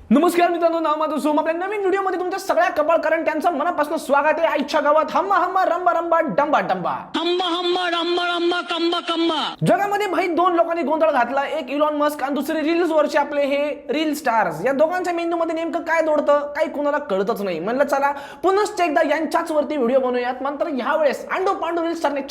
नमस्कार मित्रांनो, नाव माझं सोम. आपल्या नवीन व्हिडिओमध्ये तुमच्या सगळ्या कपाळकरण त्यांचं मनापासून स्वागत आहे. आईच्या गावात हम्मा हम्मा रंबा रंबा डंबा डंबा हम्मा हम्मा रंबा रंबा कंबा कंबा. जगामध्ये भाई दोन लोकांनी गोंधळ घातला, एक इलॉन मस्क आणि दुसरे रील्स वरचे आपले हे रील स्टार्स. या दोघांच्या मेंदूमध्ये नेमकं काय दौडतं काही कोणाला कळतच नाही. म्हणलं चला पुनश्च एकदा यांच्याच वरती व्हिडिओ बनवूयात. मात्र ह्यावेळेस आंडो पांडो रील स्टारने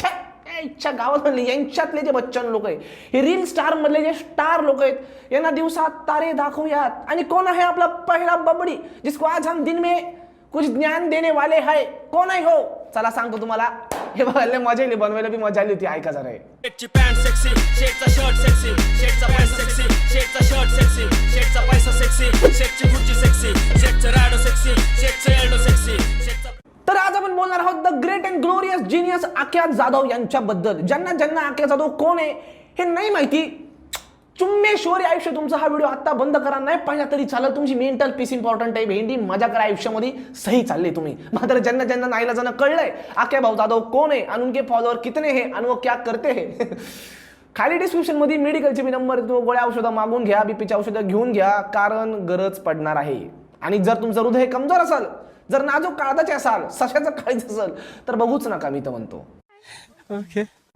इच्छा गावात यांच्यातले जे बच्चन लोक आहे, हे रील स्टार मधले जे स्टार लोक आहेत, यांना दिवसात तारे दाखवूयात. आणि कोण आहे आपला पहिला बबडी जिसको आज हम दिन में कुछ ज्ञान देने वाले है, कोण आहे हो? चला सांगतो तुम्हाला. हे बघायला मजा आली, बनवायला बी मजा आली होती. ऐका जरा. शेटची पॅन्ट सेक्सी, शेटचा शर्ट सेक्सी, शेटचा पॅन्ट सेक्सी, शेटचा शर्ट सेक्सी, शेटचा पैसा सेक्सी, शेटची खुर्ची सेक्सी, शेटचं राडो सेक्सी, शेटचं एल्डो सेक्सी, शेटचा. तर आज आपण बोलणार आहोत the great and glorious genius Aakhya Jadhav यांच्याबद्दल. ज्यांना आख्या जाधव कोण आहे हे नाही माहिती, चुम्मेश्वरी आयुष्य तुमचा. हा व्हिडिओ आता बंद करा, नाही पाहिजे तरी चालेल. तुमची मेंटल पीस इम्पॉर्टंट आहे. भेंडी मजा करा आयुष्यामध्ये, सही चालले तुम्ही. मात्र ज्यांना नाईलाजानं कळलंय आख्या भाऊ जाधव कोण आहे आणि उनके फॉलोअर कितने हैं आणि वो क्या करते हैं, खाली डिस्क्रिप्शन मध्ये मेडिकलचे मी नंबर देतो. गोळ्या औषधं मागून घ्या, बीपीच्या औषधं घेऊन घ्या, कारण गरज पडणार आहे. आणि जर तुमचं हृदय कमजोर असेल, जर नाजूक काळजाचे असाल, सशाचं काळीच असेल, तर बघूच नका. मी तर म्हणतो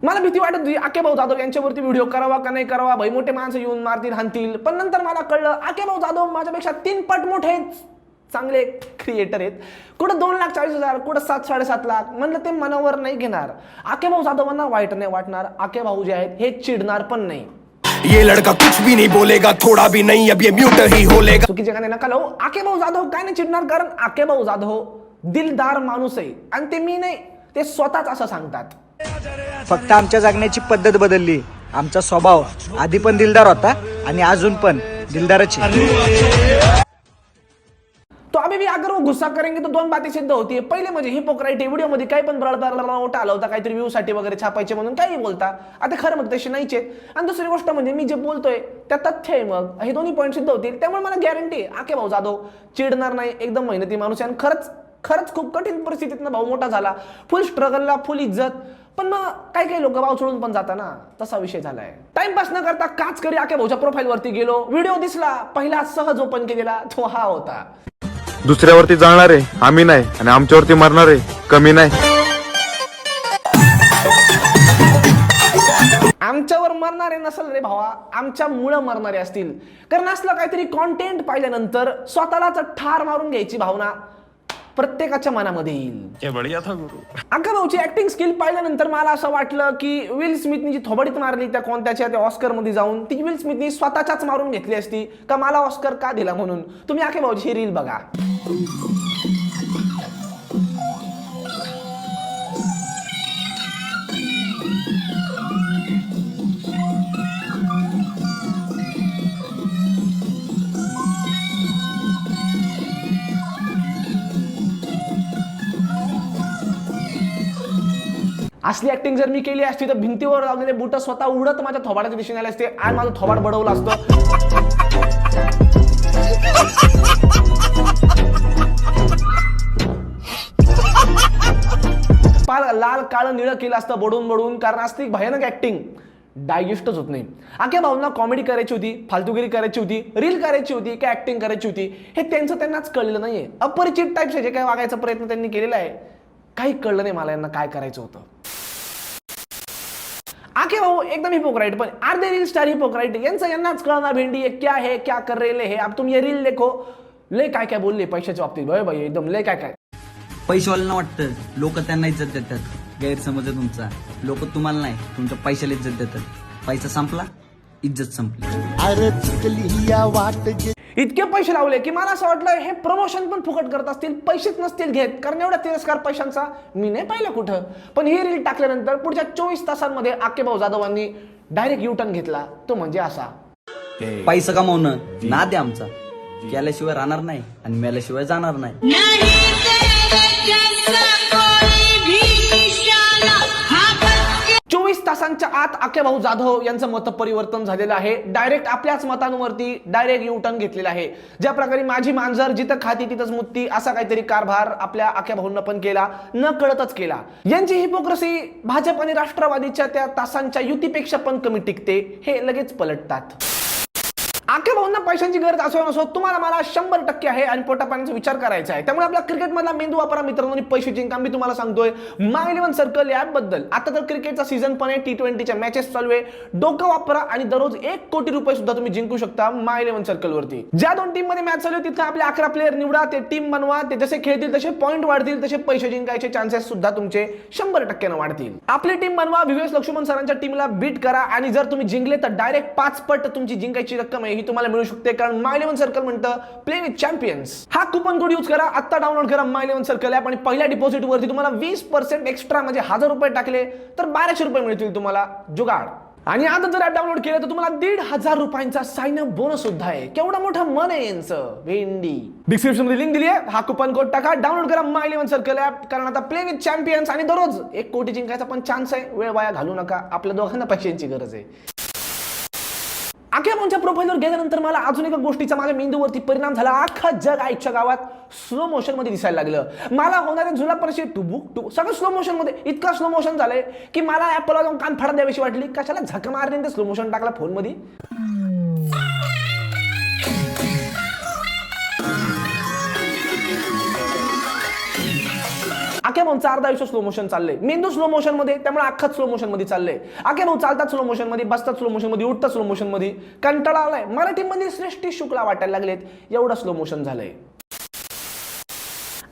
मला भीती वाटत होती आके भाऊ जाधव यांच्यावरती व्हिडिओ करावा का नाही करावा. भाई मोठे माणसं येऊन मारतील, हाणतील. पण नंतर मला कळलं आके भाऊ जाधव माझ्यापेक्षा 3 पट मोठे चांगले क्रिएटर आहेत. कुठं 2,40,000, कुठं 7-7.5 लाख. म्हणलं ते मनावर नाही घेणार. आके भाऊ जाधवांना वाईट नाही वाटणार. आके भाऊ जे आहेत हे चिडणार पण नाही. ये लड़का कुछ भी नहीं बोलेगा, थोड़ा भी नहीं, अब ये म्यूट ही होलेगा. चुकीच्या गाणे नका लावू. आके भाऊ जाधव काय नाही चिडणार, कारण आके भाऊ जाधव दिलदार माणूस आहे. आणि ते मी नाही, ते स्वतःच असं सांगतात. फक्त आमच्या जगण्याची पद्धत बदलली. आमचा स्वभाव आधी पण दिलदार होता आणि अजून पण दिलदारच आहे. तो अभी भी अगर वो गुस्सा करेंगे तो 2 बातें सिद्ध होती है. पहिले म्हणजे हिपोक्राईट व्हिडिओ मध्ये काही पण मोठा आला होता, काहीतरी व्ह्यू साठी वगैरे छापायचे म्हणून काही बोलता. आता खरं मग तसे नाहीच आहेत. आणि दुसरी गोष्ट म्हणजे मी जे बोलतोय त्या तथ्य आहे. मग हे दोन्ही पॉईंट सिद्ध होतील. त्यामुळे मला गॅरंटी आहे आके भाऊ जाधव चिडणार नाही. एकदम मेहनती माणूस आहे आणि खरंच खूप कठीण परिस्थितीतनं भाऊ मोठा झाला. फुल स्ट्रगलला, फुल इज्जत. पण मग काही लोक भाव सोडून पण जाता ना, तसा विषय झालाय. टाइमपास न करता काच करी आके भाऊच्या प्रोफाईल वरती गेलो. व्हिडिओ दिसला, पहिला सहज ओपन केलेला तो हा होता. दुसऱ्यावरती जाणार आहे आम्ही नाही, आणि आमच्यावरती मरणार आहे कमी नाही. आमच्यावर मरणारे नसल रे भावा, आमच्यामुळं मरणारे असतील. कारण असलं काहीतरी कॉन्टेंट पाहिल्यानंतर स्वतःलाच ठार मारून घ्यायची भावना प्रत्येकाच्या मनामध्ये येईल. आका भाऊची ऍक्टिंग स्किल पाहिल्यानंतर मला असं वाटलं की विल स्मिथनी जी थोबडीत मारली त्या कोणत्याच्या त्या ऑस्कर मध्ये जाऊन, ती विल स्मिथनी स्वतःच्याच मारून घेतली असती का मला ऑस्कर का दिला म्हणून. तुम्ही आके भाऊची ही रील बघा. असली ऍक्टिंग जर मी केली असती तर भिंतीवर लावलेले बुट स्वतः उडत माझ्या थोबाडाच्या दिशेने आले असते. आणि माझं थोबाड बडवलं असतं. पार लाल काळं निळं केलं असतं बडून, कारण असती भयानक ऍक्टिंग. डायजेस्टच होत नाही. आख्या भाऊंना कॉमेडी करायची होती, फालतूगिरी करायची होती, रील करायची होती, काय ऍक्टिंग करायची होती, हे त्यांनाच कळलेलं नाहीये. अपरिचित टाईपचे जे काय वागायचा प्रयत्न त्यांनी केलेला आहे, काही कळलं नाही मला यांना काय करायचं होतं. आके भाऊ एकदम हिपोक्राइट, पण अर्धे रील स्टार हिपोक्राइट. यांनाच कळणार भेंडी ये क्या है, क्या कर रहे है. अब तुम ये रील देखो, लय काय बोलले पैशाच्या बाबतीत. भाई एकदम लय काय. पैशावाल्यांना वाटतं लोक त्यांना इज्जत देतात. गैरसमज आहे तुमचा. लोक तुम्हाला नाही, तुमच्या पैशाला इज्जत देतात. पैसा संपला, इज्जत संपली. इतके पैसे लावले की मला असं वाटलं हे प्रमोशन पण फुकट करत असतील, पैसेच नसतील घेत. कारण एवढा तिरस्कार पैशांचा मी नाही पाहिला कुठं. पण ही रील टाकल्यानंतर पुढच्या 24 तासांमध्ये आके भाऊ जाधवांनी डायरेक्ट युटर्न घेतला. तो म्हणजे असा. पैसा कमावणं नाद आहे आमचा. केल्याशिवाय राहणार नाही आणि मेल्याशिवाय जाणार नाही. 24 तासांच्या आत आके भाऊ जाधव यांचं मत परिवर्तन झालेलं आहे. डायरेक्ट आपल्याच मतांवरती डायरेक्ट युटर्न घेतलेला आहे. ज्या प्रकारे माझी मांजर जिथं खाती तिथंच मुत्ती, असा काहीतरी कारभार आपल्या आके भाऊंना पण केला, न कळतच केला. यांची हिपोक्रेसी भाजप आणि राष्ट्रवादीच्या त्या तासांच्या युतीपेक्षा पण कमी टिकते. हे लगेच पलटतात. आखे भाऊंना पैशांची गरज असो नसो तुम्हाला मला 100% आहे आणि पोटापाण्याचा विचार करायचा आहे. त्यामुळे आपल्या क्रिकेटमधला मेंदू वापरा मित्रांनो आणि पैसे जिंका. मी तुम्हाला सांगतोय माय 11 सर्कल ॲप बद्दल. आता तर क्रिकेटचा सीझन पण आहे, T20च्या मॅचेस चालू आहे. डोकं वापरा आणि दररोज 1 कोटी रुपये सुद्धा तुम्ही जिंकू शकता माय 11 सर्कल वरती. ज्या 2 टीम मध्ये मॅच चालू आहे तिथे आपले 11 प्लेयर निवडा, ते टीम बनवा, ते जसे खेळतील तसे पॉईंट वाढतील, तसे पैसे जिंकायचे चान्सेस सुद्धा तुमचे 100% वाढतील. आपली टीम बनवा, विवेश लक्ष्मण सरांच्या टीमला बीट करा आणि जर तुम्ही जिंकले तर डायरेक्ट 5 पट तुमची जिंकायची रक्कम आहे ही तुम्हाला मिळू शकते. कारण माय 11 सर्कल म्हणतं प्ले विथ चॅम्पियन्स. हा कुपन कोड यूज करा, आता डाउनलोड करा माय 11 सर्कल ॲप आणि पहिल्या डिपॉझिट वरती तुम्हाला 20% एक्स्ट्रा म्हणजे 1000 रुपये टाकले तर 1200 रुपये मिळतील तुम्हाला जुगाड. आणि आता जर ॲप डाउनलोड केलं तर तुम्हाला 1500 रुपयांचा साइन अप बोनस सुद्धा आहे. केवढं मोठं मन आहे यांचं भेंडी. डिस्क्रिप्शन मध्ये लिंक दिली आहे, हा कुपन कोड टाका, डाउनलोड करा माय 11 सर्कल ॲप. कारण आता प्ले विथ चॅम्पियन्स आणि दररोज 1 कोटी जिंकायचा पण चान्स आहे. वेळ वाया घालू नका, आपल्या दोघांना पैशांची गरज आहे. आख्या भाऊंच्या प्रोफाईलवर गेल्यानंतर मला अजून एका गोष्टीचा माझ्या मेंदूवरती परिणाम झाला. अख्खं जग आईच्या गावात स्लो मोशन मध्ये दिसायला लागलं. मला होणारे जुलापरशी टुबुक सगळं स्लो मोशन मध्ये, इतका स्लो मोशन झालंय की मला ऍपलला जाऊन कान फाडा द्यावीशी वाटली. कशाला झक मारली ते स्लो मोशन टाकला फोन मध्ये. आखे भाऊंचा अर्धा आयुष्य स्लो मोशन चाललंय, मेंदू स्लो मोशन मध्ये, त्यामुळे अख्खा स्लो मोशन मध्ये चाललंय. आखे भाऊ चालतात स्लो मोशन मध्ये, बसतात स्लो मोशन मध्ये, उठतात स्लो मोशन मध्ये. कंटाळा आलाय, मराठीमध्ये सृष्टी शुक्ला वाटायला लागलेत, एवढं स्लो मोशन झालंय.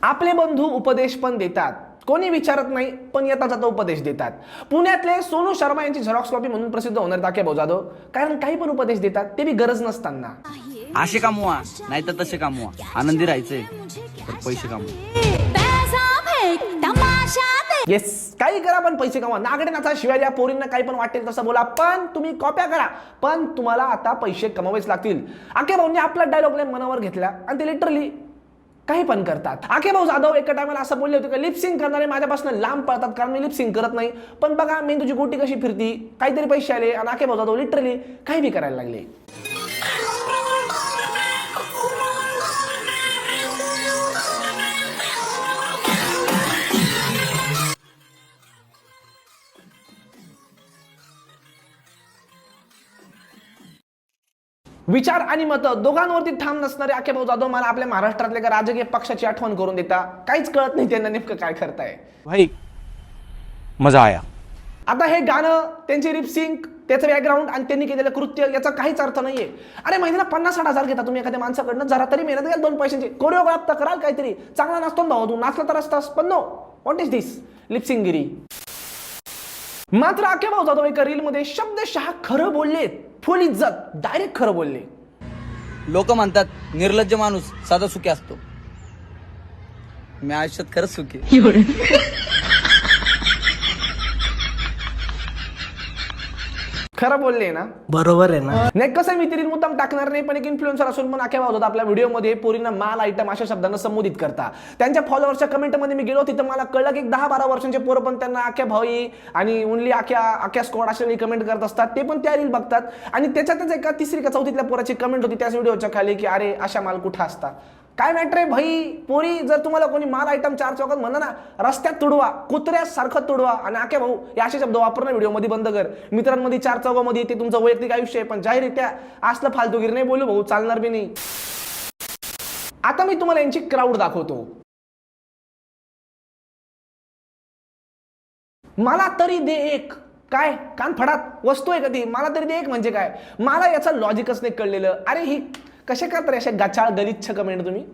आपले बंधू उपदेश पण देतात, कोणी विचारत नाही पण येता जाता उपदेश देतात. पुण्यातले सोनू शर्मा यांची झेरॉक्स कॉपी म्हणून प्रसिद्ध होणार आखे भाऊ जाधव. कारण काही पण उपदेश देतात, ते बी गरज नसताना. असे कामवा नाही तर तसे कामवा, आनंदी राहायचंय तर पैसे कामवा. येस, काही करा पण पैसे कमवा. नागडे नाचा शिवाय या पोरींना काही पण वाटेल तसं बोला, पण तुम्ही कॉप्या करा, पण तुम्हाला आता पैसे कमवावेच लागतील. आखे भाऊंनी आपला डायलॉग मनावर घेतला आणि ते लिटरली काही पण करतात. आखे भाऊ जाधव एका टायमाला असं बोलले होते की लिपसिंग करणारे माझ्यापासून लांब पळतात कारण मी लिपसिंग करत नाही. पण बघा मेंदूची गोटी कशी फिरती, काहीतरी पैसे आले आणि आखे भाऊ जाधव लिटरली काही बी करायला लागले. विचार आणि मत दोघांवरती ठाम नसणारे आखे भाऊ जाधव मला आपल्या महाराष्ट्रातल्या एका राजकीय पक्षाची आठवण करून देता. काहीच कळत नाही त्यांना नेमकं काय करताय. भाई मजा आया. आता हे गाणं, त्यांची रिपसिंग, त्याचं बॅकग्राऊंड आणि त्यांनी केलेलं कृत्य याचा काहीच अर्थ नाहीये. अरे महिन्याला 50-60 हजार घेता तुम्ही एखाद्या माणसाकडनं, जरा तरी मेहनत घ्या 2 पैशांची. कोरिओग्राफ तर कराल काहीतरी, चांगला नसतो ना भाऊ, तू नाचला तर असतास. पण नो, व्हॉट इज दिस लिपसिंगगिरी. मात्र आखे भाऊ जाधव एका रील मध्ये शब्दशः खरं बोललेत, फुल इज्जत, डायरेक्ट खरं बोलले. लोक म्हणतात निर्लज्ज माणूस साधा सुखी असतो. मी आयुष्यात खरंच सुखी. खरं बोलले ना, बरोबर आहे ना. नाही कसं मी तरी मुद्दाम टाकणार नाही, पण एक इन्फ्लुएन्सर असून पण आखे भाऊ जाधव आपल्या व्हिडिओमध्ये पोरींना माल आयटम अशा शब्दांना संबोधित करता. त्यांच्या फॉलोअर्सच्या कमेंटमध्ये मी गेलो, तिथं मला कळलं की 10-12 वर्षांचे पोरं पण त्यांना आख्या भाई आणि ओनली आख्या स्क्वॉड असे कमेंट करत असतात. ते पण त्या रील बघतात आणि त्याच्यातच एका 3री का 4थीतल्या पोराची कमेंट होती त्याच व्हिडिओच्या खाली की अरे अशा माल कुठं असता. काय मॅटर आहे भाई, पोरी जर तुम्हाला कोणी माल आयटम 4 चौकात म्हणा ना, रस्त्यात तुडवा, कुत्र्यासारखं तुडवा. आणि आखे भाऊ हे असे शब्द वापरणं व्हिडिओमध्ये बंद कर. मित्रांमध्ये 4 चौकामध्ये ते तुमचं वैयक्तिक आयुष्य आहे, पण जाहीररित्या असलं फालतूगिरी नाही बोलू भाऊ, चालणार बी नाही. आता मी तुम्हाला यांची क्राऊड दाखवतो. मला तरी दे एक, काय कान फडात वस्तू आहे का ती, मला तरी दे एक म्हणजे काय. मला याचं लॉजिकच नाही कळलेलं. अरे ही कसे करतात अशा गचाळ गलिच्छ कमेंट तुम्ही.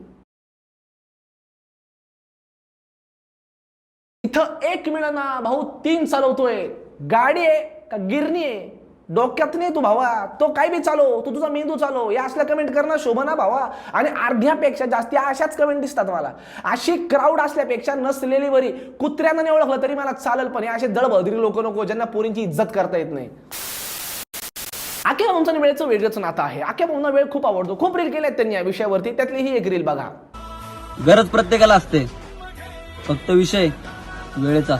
इथं 1 मिळना भाऊ 3 चालवतोय. गाडी आहे का गिरणी आहे, डोक्यात नाही तू भावा, तो काय बी चालव, तू तुझा मेंदू चालव. या असल्या कमेंट करणं शोभा ना भावा. आणि अर्ध्यापेक्षा जास्ती अशाच कमेंट दिसतात मला. अशी क्राऊड असल्यापेक्षा नसलेली बरी. कुत्र्यांना नाही ओळखलं तरी मला चालेल, पण असे दळभद्री लोक नको ज्यांना पोरींची इज्जत करता येत नाही. आख्या भाऊंचं वेळेचं वेगळंच नातं आहे. आख्या भाऊंना वेळ खूप आवडतो, खूप रील केल्यात त्यांनी या विषयावरती. त्यातली ही एक रील बघा. गरज प्रत्येकाला असते, फक्त विषय वेळेचा.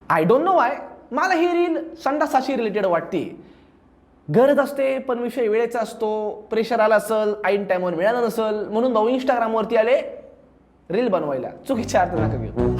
आय डोंट नो वाय मला ही रील संडासाशी रिलेटेड वाटते. गरज असते पण विषय वेळेचा असतो. प्रेशर आला असेल, ऐन टाइमवर मिळालं नसेल, म्हणून भाऊ इंस्टाग्रामवरती आले रील बनवायला चुकीचे अर्थ नका घेऊ.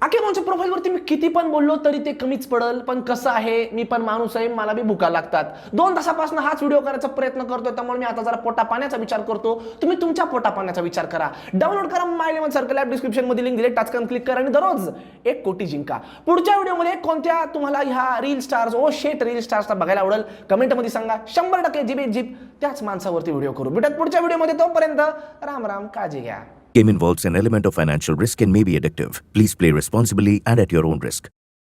आके माझ्या प्रोफाईलवरती मी किती पण बोललो तरी ते कमीच पडल. पण कसं आहे, मी पण माणूस आहे, मला बी भुका लागतात. 2 तासापासून हाच व्हिडिओ करायचा प्रयत्न करतोय, त्यामुळे मी आता जरा पोटा पाण्याचा विचार करतो. तुम्ही तुमच्या पोटा पाण्याचा विचार करा. डाउनलोड करा माय लेमन सर्कल ॲप, डिस्क्रिप्शन मध्ये लिंक दिले, टाचकन क्लिक करा आणि दररोज 1 कोटी जिंका. पुढच्या व्हिडिओमध्ये कोणत्या तुम्हाला ह्या रील स्टार्स रील स्टार्सला बघायला आवडेल कमेंटमध्ये सांगा. 100% जीप त्याच माणसावरती व्हिडिओ करू. भेटत पुढच्या व्हिडिओमध्ये. तोपर्यंत राम राम, काळजी घ्या. Game involves an element of financial risk and may be addictive. Please play responsibly and at your own risk.